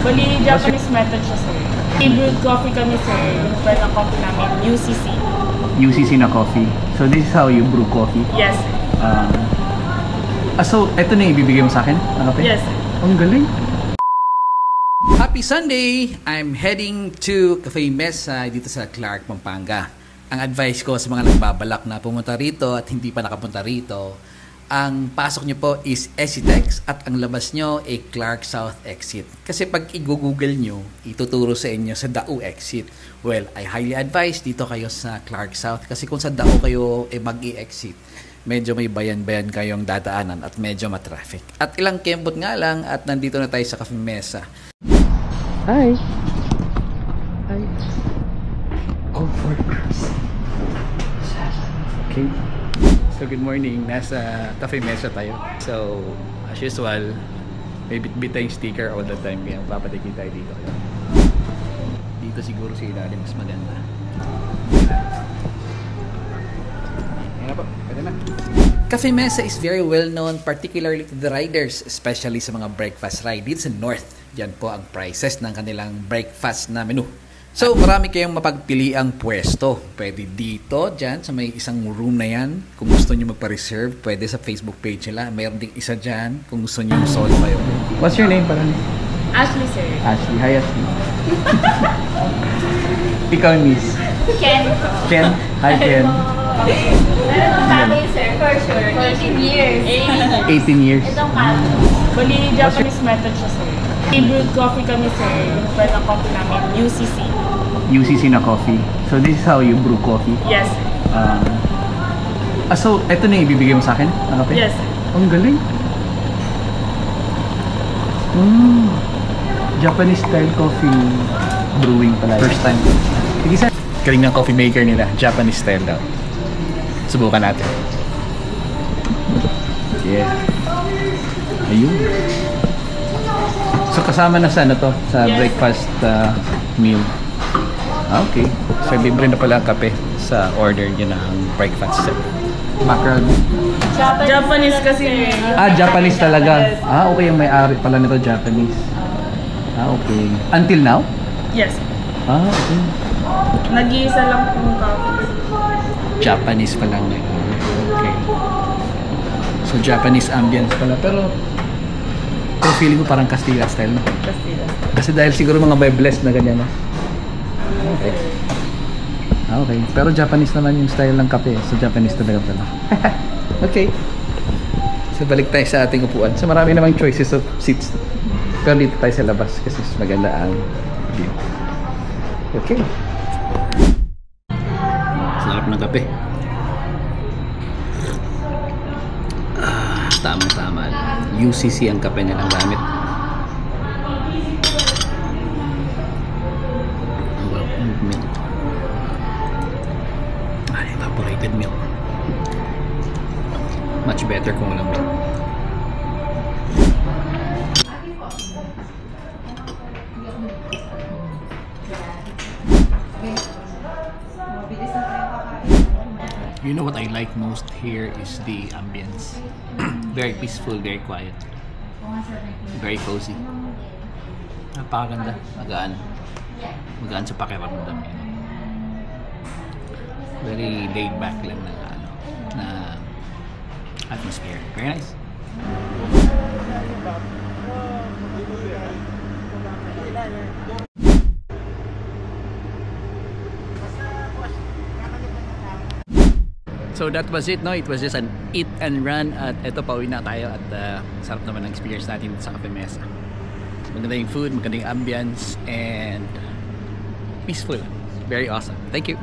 Bali, Japanese method siya, sir. Brewed coffee kami, sir. Yung brand ng coffee namin, UCC. UCC na coffee. So this is how you brew coffee? Yes, sir. So ito na ibibigay mo sa akin? Yes, sir. Ang galing. Happy Sunday! I'm heading to Cafe Mesa dito sa Clark, Pampanga. Ang advice ko sa mga nagbabalak na pumunta rito at hindi pa nakapunta rito, ang pasok nyo po is Exitex at ang labas nyo ay Clark South Exit. Kasi pag i-google nyo, ituturo sa inyo sa Dao Exit. Well, I highly advise dito kayo sa Clark South kasi kung sa Dao kayo mag-i-exit, medyo may bayan-bayan kayong dadaanan at medyo matraffic. At ilang kembot nga lang at nandito na tayo sa Cafe Mesa. Hi! Hi! Go for it! Okay. So good morning, nasa Cafe Mesa tayo. So as usual, may bit-bit tayong sticker all the time kaya papatigil tayo dito. Dito siguro sa ilalim mas maganda. Ayan na po, pwede na. Cafe Mesa is very well known particularly to the riders, especially sa mga breakfast ride dito sa North. Yan po ang prices ng kanilang breakfast na menu. So, marami kayong mapagpiliang pwesto. Pwede dito, dyan, sa may isang room na yan. Kung gusto nyo magpa-reserve, pwede sa Facebook page nila. Mayroon ding isa dyan, kung gusto nyo solo kayo. What's your name, parang? Ashley, sir. Ashley. Hi, Ashley. Ikaw, Miss. Ken. Ken. Hi, Ken. Family, sir, for sure. 18 years. 18 years. Itong family. Bali, Japanese method siya, sir. Brewed coffee kami, sir. Yung brand ng coffee namin, UCC. UCC na coffee. So this is how you brew coffee? Yes, sir. So ito na ibibigay mo sa akin? Yes, sir. Ang galing. Japanese style coffee brewing pala. First time. Sige, sir. Galing ng coffee maker nila. Japanese style daw. Subukan natin. Yeah. Ayun. So kasama na sa ano to? Sa yes, breakfast meal. Okay. So libre na pala ang kape sa order niyo ng breakfast set. Mackerel. Japanese kasi. Japanese talaga. Okay. Yung may-ari pala nito Japanese. Okay. Until now? Yes. Okay. Nag-iisa lang pong coffee. Japanese pa lang. Okay. So Japanese ambience pala. Pero feeling ko parang Castilla style, no? Castilla. Kasi dahil siguro mga by blessed na ganyan, no? Okay. Okay. Pero Japanese naman yung style ng kape. So Japanese talaga pala. Okay. So balik tayo sa ating upuan. So marami namang choices of seats. Pero dito tayo sa labas kasi maganda ang view. Okay. Sarap ng kape. Tama-tama. UCC ang kape nilang gamit. Milk. Evaporated milk. Much better kung walang milk. You know what I like most here is the ambience. Very peaceful, very quiet. Very cozy. Napakaganda. Magaan. Magaan sa pakiramdam. Very laid back lang na atmosphere. Very nice. So that was it, no? It was just an eat and run at eto pauwi na tayo at sarap naman ang experience natin sa Cafe Mesa. Maganda yung food, maganda yung ambience and peaceful. Very awesome. Thank you.